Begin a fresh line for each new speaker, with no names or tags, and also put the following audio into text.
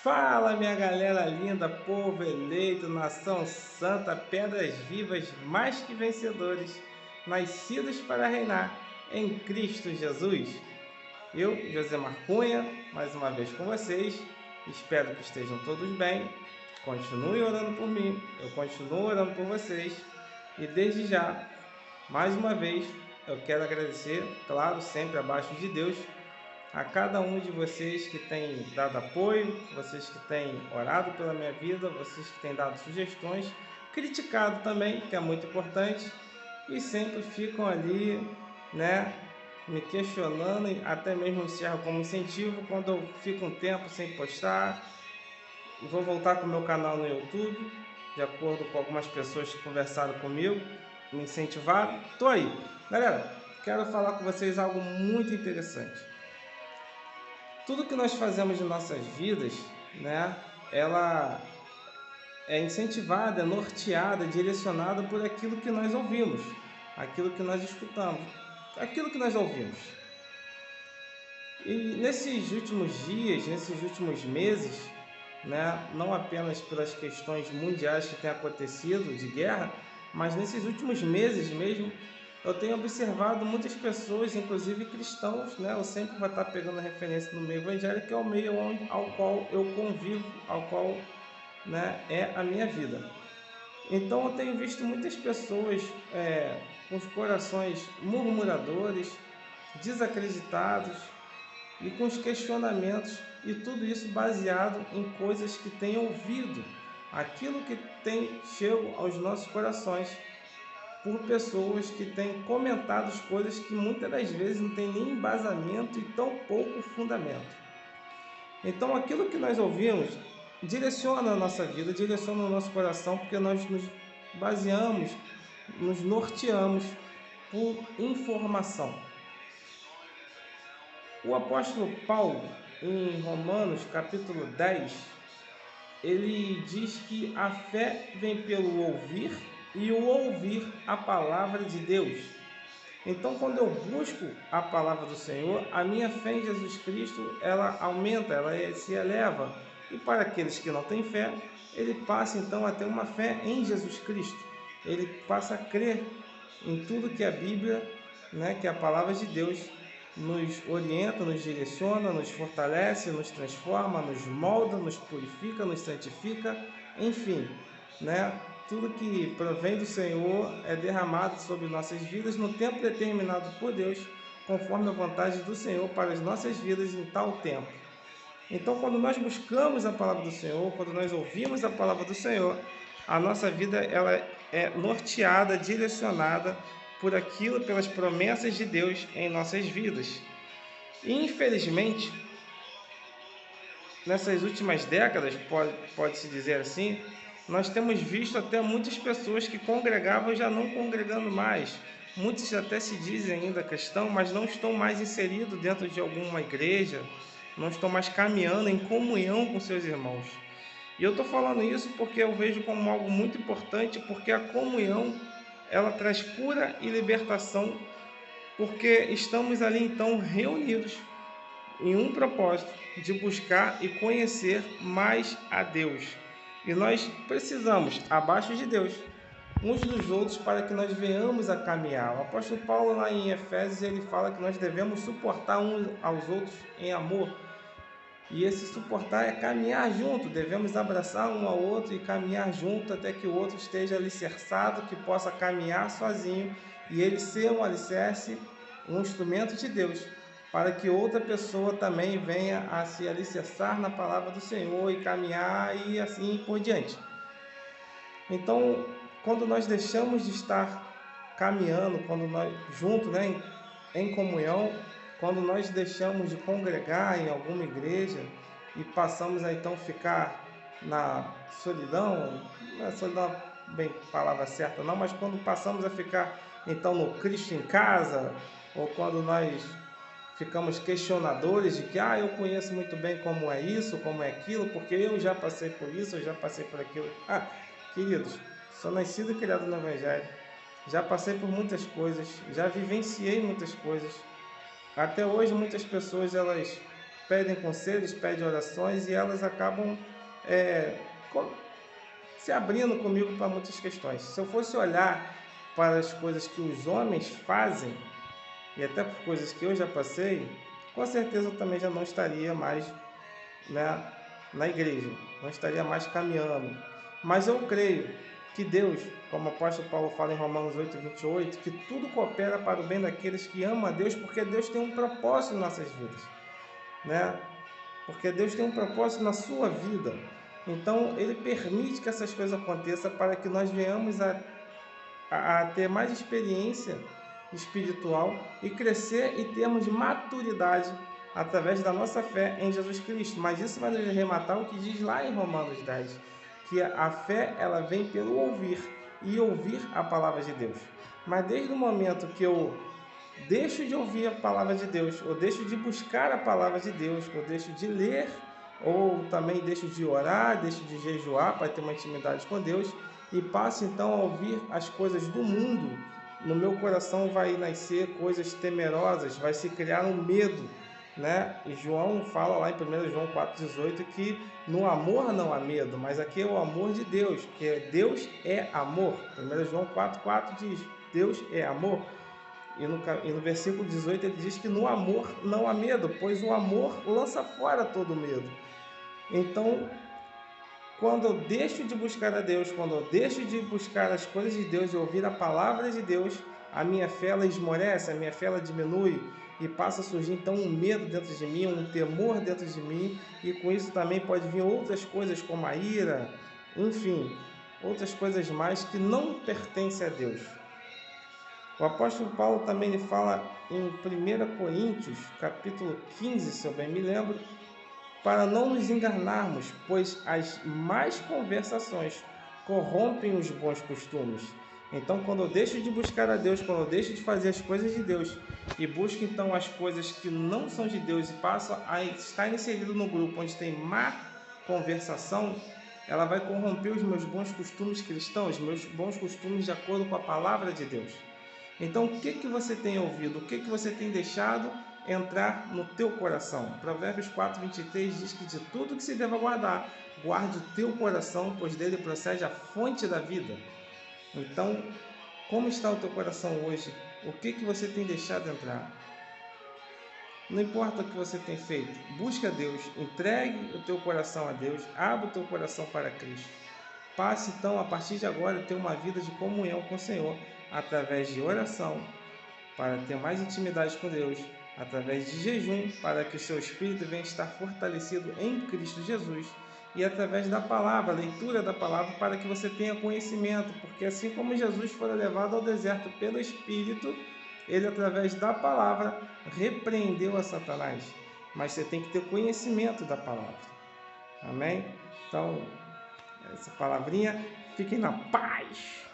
Fala, minha galera linda, povo eleito, nação santa, pedras vivas, mais que vencedores, nascidos para reinar em Cristo Jesus. Eu, José Marcunha, mais uma vez com vocês, espero que estejam todos bem, continue orando por mim, eu continuo orando por vocês e desde já, mais uma vez, eu quero agradecer, claro, sempre abaixo de Deus, a cada um de vocês que tem dado apoio, vocês que têm orado pela minha vida, vocês que têm dado sugestões, criticado também, que é muito importante, e sempre ficam ali, né, me questionando, e até mesmo serve como incentivo quando eu fico um tempo sem postar. Vou voltar com o meu canal no YouTube, de acordo com algumas pessoas que conversaram comigo, me incentivaram. Tô aí. Galera, quero falar com vocês algo muito interessante. Tudo que nós fazemos em nossas vidas, né, ela é incentivada, é norteada, direcionada por aquilo que nós ouvimos, aquilo que nós escutamos, aquilo que nós ouvimos. E nesses últimos dias, nesses últimos meses, né, não apenas pelas questões mundiais que têm acontecido de guerra, mas nesses últimos meses mesmo, eu tenho observado muitas pessoas, inclusive cristãos, né? Eu sempre vou estar pegando a referência no meio evangélico, que é o meio ao qual eu convivo, ao qual, né, é a minha vida. Então eu tenho visto muitas pessoas com os corações murmuradores, desacreditados e com os questionamentos, e tudo isso baseado em coisas que têm ouvido, aquilo que tem chego aos nossos corações por pessoas que têm comentado as coisas que muitas das vezes não tem nem embasamento e tão pouco fundamento. Então aquilo que nós ouvimos direciona a nossa vida, direciona o nosso coração, porque nós nos baseamos, nos norteamos por informação. O apóstolo Paulo, em Romanos capítulo 10, ele diz que a fé vem pelo ouvir e o ouvir a palavra de Deus. Então, quando eu busco a palavra do Senhor, a minha fé em Jesus Cristo, ela aumenta, ela se eleva. E para aqueles que não têm fé, ele passa então a ter uma fé em Jesus Cristo. Ele passa a crer em tudo que a Bíblia, né, que a palavra de Deus nos orienta, nos direciona, nos fortalece, nos transforma, nos molda, nos purifica, nos santifica, enfim, né? Tudo que provém do Senhor é derramado sobre nossas vidas no tempo determinado por Deus, conforme a vontade do Senhor para as nossas vidas em tal tempo. Então, quando nós buscamos a palavra do Senhor, quando nós ouvimos a palavra do Senhor, a nossa vida ela é norteada, direcionada por aquilo, pelas promessas de Deus em nossas vidas. E, infelizmente, nessas últimas décadas, pode-se dizer assim, nós temos visto até muitas pessoas que congregavam já não congregando mais. Muitos até se dizem ainda cristãos, mas não estão mais inseridos dentro de alguma igreja, não estão mais caminhando em comunhão com seus irmãos. E eu estou falando isso porque eu vejo como algo muito importante, porque a comunhão ela traz cura e libertação, porque estamos ali então reunidos em um propósito de buscar e conhecer mais a Deus. E nós precisamos, abaixo de Deus, uns dos outros para que nós venhamos a caminhar. O apóstolo Paulo lá em Efésios, ele fala que nós devemos suportar uns aos outros em amor. E esse suportar é caminhar junto, devemos abraçar um ao outro e caminhar junto até que o outro esteja alicerçado, que possa caminhar sozinho e ele ser um alicerce, um instrumento de Deus, para que outra pessoa também venha a se alicerçar na palavra do Senhor e caminhar e assim por diante. Então, quando nós deixamos de estar caminhando, quando nós juntos, né, em comunhão, quando nós deixamos de congregar em alguma igreja e passamos a então ficar na solidão, não é solidão bem palavra certa não, mas quando passamos a ficar então no Cristo em casa, ou quando nós ficamos questionadores de que eu conheço muito bem como é isso, como é aquilo, porque eu já passei por isso, eu já passei por aquilo. Queridos, sou nascido e criado no Evangelho, já passei por muitas coisas, já vivenciei muitas coisas. Até hoje muitas pessoas elas pedem conselhos, pedem orações e elas acabam se abrindo comigo para muitas questões. Se eu fosse olhar para as coisas que os homens fazem, e até por coisas que eu já passei, com certeza eu também já não estaria mais, né, na igreja, não estaria mais caminhando. Mas eu creio que Deus, como o apóstolo Paulo fala em Romanos 8:28, que tudo coopera para o bem daqueles que amam a Deus, porque Deus tem um propósito em nossas vidas, né? Porque Deus tem um propósito na sua vida. Então, Ele permite que essas coisas aconteçam para que nós venhamos a ter mais experiência espiritual e crescer e termos maturidade através da nossa fé em Jesus Cristo. Mas isso vai nos arrematar o que diz lá em Romanos 10, que a fé ela vem pelo ouvir e ouvir a palavra de Deus. Mas desde o momento que eu deixo de ouvir a palavra de Deus, ou deixo de buscar a palavra de Deus, ou deixo de ler, ou também deixo de orar, deixo de jejuar para ter uma intimidade com Deus, e passo então a ouvir as coisas do mundo, no meu coração vai nascer coisas temerosas, vai se criar um medo, né? E João fala lá em 1 João 4,18 que no amor não há medo, mas aqui é o amor de Deus, que Deus é amor. 1 João 4,4 diz, Deus é amor. E no versículo 18 ele diz que no amor não há medo, pois o amor lança fora todo medo. Então, quando eu deixo de buscar a Deus, quando eu deixo de buscar as coisas de Deus e ouvir a palavra de Deus, a minha fé ela esmorece, a minha fé ela diminui e passa a surgir então um medo dentro de mim, um temor dentro de mim, e com isso também pode vir outras coisas como a ira, enfim, outras coisas mais que não pertencem a Deus. O apóstolo Paulo também ele fala em 1 Coríntios, capítulo 15, se eu bem me lembro, para não nos enganarmos, pois as más conversações corrompem os bons costumes. Então, quando eu deixo de buscar a Deus, quando eu deixo de fazer as coisas de Deus e busco então as coisas que não são de Deus e passo a estar inserido no grupo onde tem má conversação, ela vai corromper os meus bons costumes cristãos, meus bons costumes de acordo com a palavra de Deus. Então, o que você tem ouvido? O que você tem deixado entrar no teu coração? Provérbios 4:23 diz que de tudo que se deva guardar, guarde o teu coração, pois dele procede a fonte da vida. Então, como está o teu coração hoje? O que você tem deixado entrar? Não importa o que você tem feito, busque a Deus, entregue o teu coração a Deus, abra o teu coração para Cristo. Passe então, a partir de agora, a ter uma vida de comunhão com o Senhor, através de oração, para ter mais intimidade com Deus, através de jejum, para que o seu espírito venha estar fortalecido em Cristo Jesus, e através da palavra, a leitura da palavra, para que você tenha conhecimento, porque assim como Jesus foi levado ao deserto pelo Espírito, ele, através da palavra, repreendeu a Satanás. Mas você tem que ter conhecimento da palavra. Amém? Então, essa palavrinha, fiquem na paz!